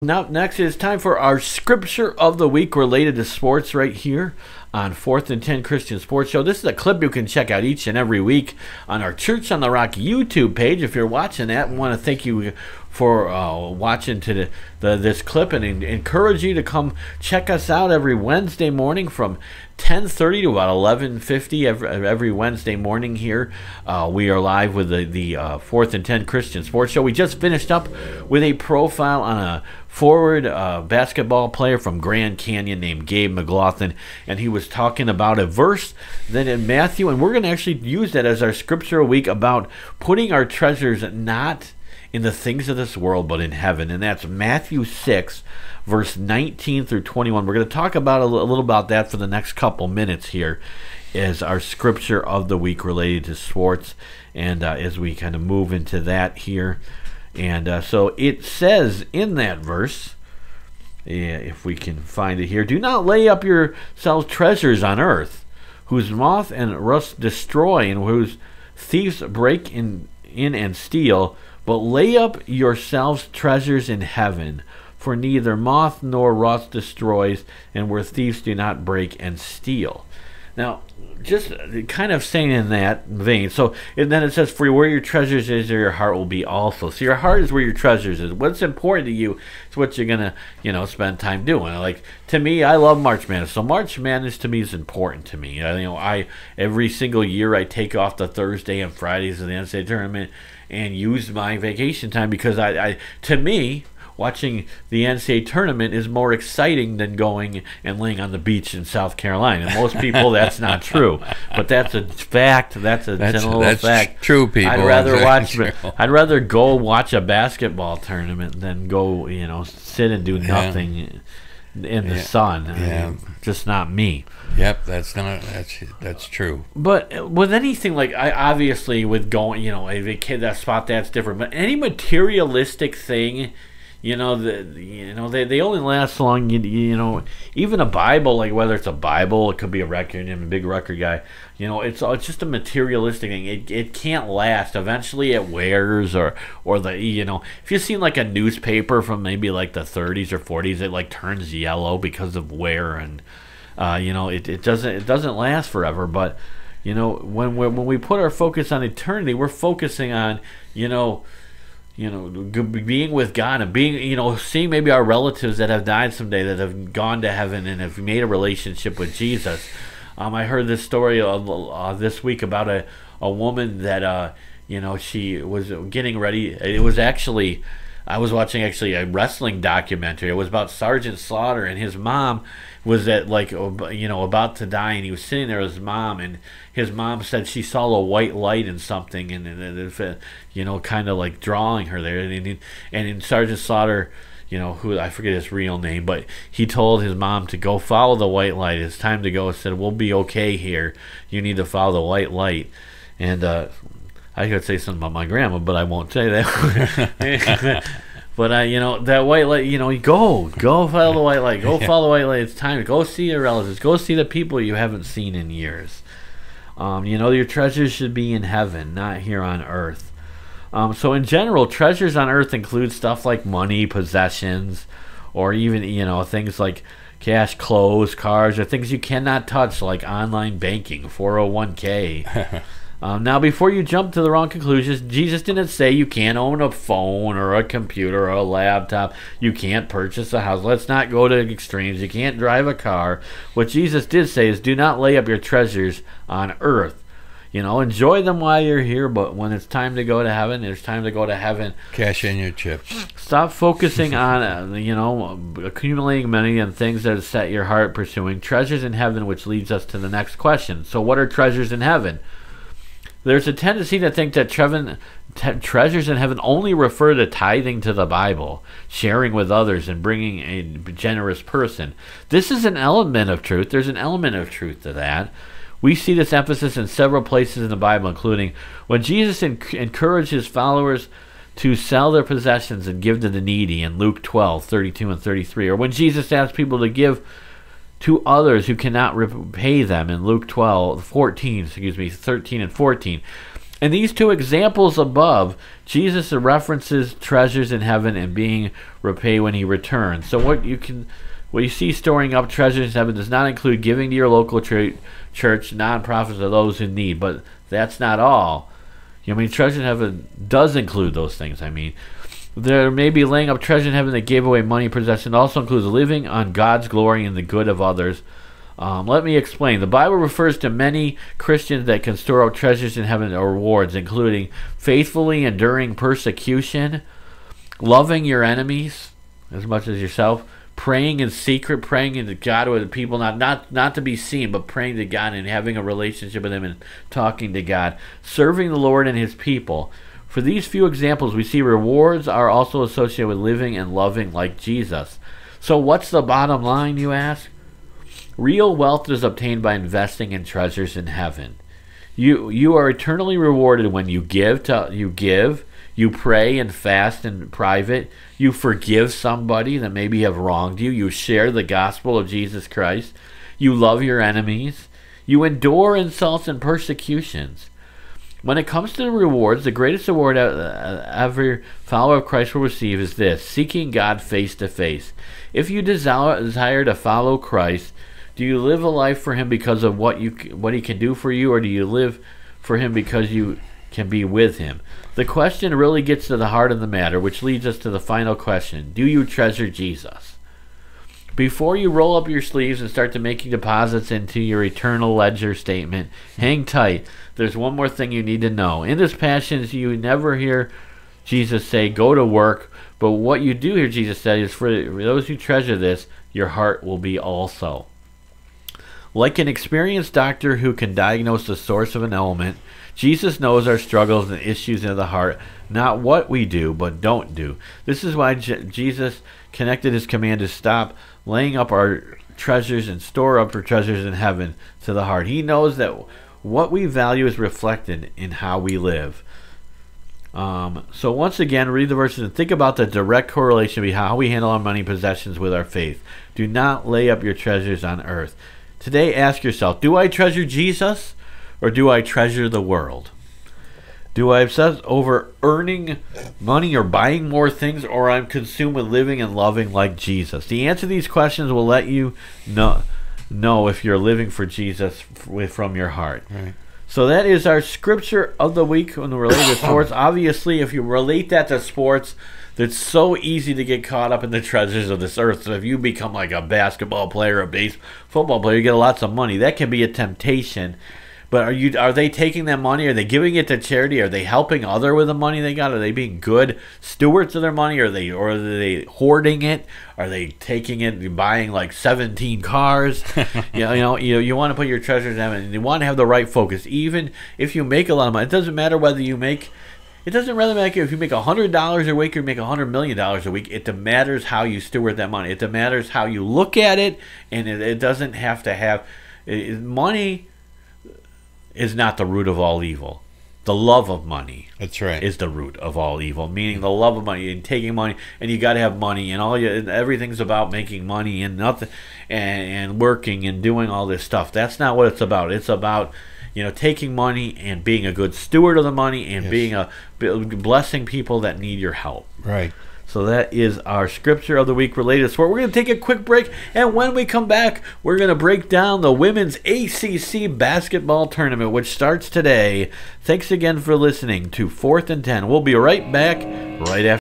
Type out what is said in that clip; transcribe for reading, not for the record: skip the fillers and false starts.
Now, next it's time for our scripture of the week related to sports right here on 4th and 10 Christian Sports Show. This is a clip you can check out each and every week on our Church on the Rock YouTube page. If you're watching that, I want to thank you for watching to this clip and encourage you to come check us out every Wednesday morning from 10:30 to about 11:50 every Wednesday morning here. We are live with the 4th and 10 Christian Sports Show. We just finished up with a profile on a forward basketball player from Grand Canyon named Gabe McLaughlin, and he was talking about a verse then in Matthew, and we're going to actually use that as our scripture a week about putting our treasures not in the things of this world but in heaven, and that's Matthew 6 verse 19 through 21. We're going to talk about a little about that for the next couple minutes here as our scripture of the week related to sports, and as we kind of move into that here. And so it says in that verse, if we can find it here, do not lay up yourselves treasures on earth, whose moth and rust destroy, and whose thieves break in and steal, but lay up yourselves treasures in heaven, for neither moth nor rust destroys, and where thieves do not break and steal. Now, just kind of saying in that vein, so and then it says, for where your treasures is, there your heart will be also. So your heart is where your treasures is. What's important to you is what you're going to, spend time doing. Like, to me, I love March Madness. So March Madness to me is important to me. I every single year I take off the Thursday and Fridays of the NCAA tournament and use my vacation time because to me, watching the NCAA tournament is more exciting than going and laying on the beach in South Carolina. And most people, that's not true, but that's a fact. That's general fact. True, people. I'd rather go watch a basketball tournament than go, sit and do nothing in the sun. Yeah. Just not me. Yep, that's true. But with anything like obviously with going, a kid that spot that's different. But any materialistic thing. They only last so long. Even a Bible, like whether it's a Bible, it could be a record. I'm a big record guy. It's just a materialistic thing. It can't last. Eventually, it wears, or if you've seen like a newspaper from maybe like the 30s or 40s, it like turns yellow because of wear, and it doesn't last forever. But when we put our focus on eternity, we're focusing on being with God and being, seeing maybe our relatives that have died someday, that have gone to heaven and have made a relationship with Jesus. I heard this story this week about a woman that, she was getting ready. It was actually, I was watching a wrestling documentary. It was about Sergeant Slaughter, and his mom was about to die, and he was sitting there with his mom, and his mom said she saw a white light and something, and kind of like drawing her there, and Sergeant Slaughter, who I forget his real name, but he told his mom to go follow the white light. It's time to go. He said, we'll be okay here. You need to follow the white light. And I could say something about my grandma, but I won't say that. But that white light, go follow the white light. Go follow the white light. It's time to go see your relatives. Go see the people you haven't seen in years. Your treasures should be in heaven, not here on earth. So in general, treasures on earth include stuff like money, possessions, or even things like cash, clothes, cars, or things you cannot touch like online banking, 401k. Now, before you jump to the wrong conclusions, Jesus didn't say you can't own a phone or a computer or a laptop. You can't purchase a house. Let's not go to extremes. You can't drive a car. What Jesus did say is do not lay up your treasures on earth. Enjoy them while you're here, but when it's time to go to heaven, it's time to go to heaven. Cash in your chips. Stop focusing on, accumulating money and things that set your heart pursuing treasures in heaven, which leads us to the next question. So what are treasures in heaven? There's a tendency to think that treasures in heaven only refer to tithing to the Bible, sharing with others, and bringing a generous person. This is an element of truth. There's an element of truth to that. We see this emphasis in several places in the Bible, including when Jesus encouraged his followers to sell their possessions and give to the needy in Luke 12:32 and 33, or when Jesus asked people to give to others who cannot repay them in Luke 13 and 14. In these two examples above, Jesus references treasures in heaven and being repaid when he returns. So what you see storing up treasures in heaven does not include giving to your local church, nonprofits, or those in need. But that's not all. Treasure in heaven does include those things. There may be laying up treasure in heaven that gave away money possession. It also includes living on God's glory and the good of others. Let me explain. The Bible refers to many Christians that can store up treasures in heaven or rewards, including faithfully enduring persecution, loving your enemies as much as yourself, praying in secret, praying into God with people, not to be seen, but praying to God and having a relationship with Him and talking to God, serving the Lord and His people. For these few examples, we see rewards are also associated with living and loving like Jesus. So what's the bottom line, you ask? Real wealth is obtained by investing in treasures in heaven. You are eternally rewarded when you give, you pray and fast in private, you forgive somebody that maybe have wronged you, you share the gospel of Jesus Christ, you love your enemies, you endure insults and persecutions. When it comes to the rewards, the greatest reward every follower of Christ will receive is this: seeking God face to face. If you desire to follow Christ, do you live a life for Him because of what He can do for you, or do you live for Him because you can be with Him? The question really gets to the heart of the matter, which leads us to the final question: do you treasure Jesus? Before you roll up your sleeves and start to making deposits into your eternal ledger statement, hang tight. There's one more thing you need to know. In this passage, you never hear Jesus say, go to work. But what you do hear Jesus say is, for those who treasure this, your heart will be also. Like an experienced doctor who can diagnose the source of an ailment, Jesus knows our struggles and issues of the heart, not what we do, but don't do. This is why Jesus connected His command to stop laying up our treasures and store up our treasures in heaven to the heart. He knows that what we value is reflected in how we live. So once again, read the verses and think about the direct correlation between how we handle our money possessions with our faith. Do not lay up your treasures on earth. Today, ask yourself, do I treasure Jesus or do I treasure the world? Do I obsess over earning money or buying more things, or I'm consumed with living and loving like Jesus? The answer to these questions will let you know if you're living for Jesus from your heart. Right. So that is our scripture of the week when related to sports. Obviously, if you relate that to sports, it's so easy to get caught up in the treasures of this earth. So if you become like a basketball player, a football player, you get lots of money. That can be a temptation. But are they taking that money? Are they giving it to charity? Are they helping other with the money they got? Are they being good stewards of their money? Or are they hoarding it? Are they taking it and buying like 17 cars? You want to put your treasures in heaven, and you want to have the right focus. Even if you make a lot of money, it doesn't matter whether you make. It doesn't really matter if you make $100 a week or you make $100 million a week. It matters how you steward that money. It matters how you look at it, and it doesn't have to have money. Is not the root of all evil. The love of money, that's right, is the root of all evil. Meaning the love of money and taking money, and you got to have money, and everything's about making money and nothing, and working and doing all this stuff. That's not what it's about. It's about taking money and being a good steward of the money and blessing people that need your help. Right. So that is our scripture of the week related to sport. We're going to take a quick break, and when we come back, we're going to break down the women's ACC basketball tournament, which starts today. Thanks again for listening to 4th and 10. We'll be right back right after.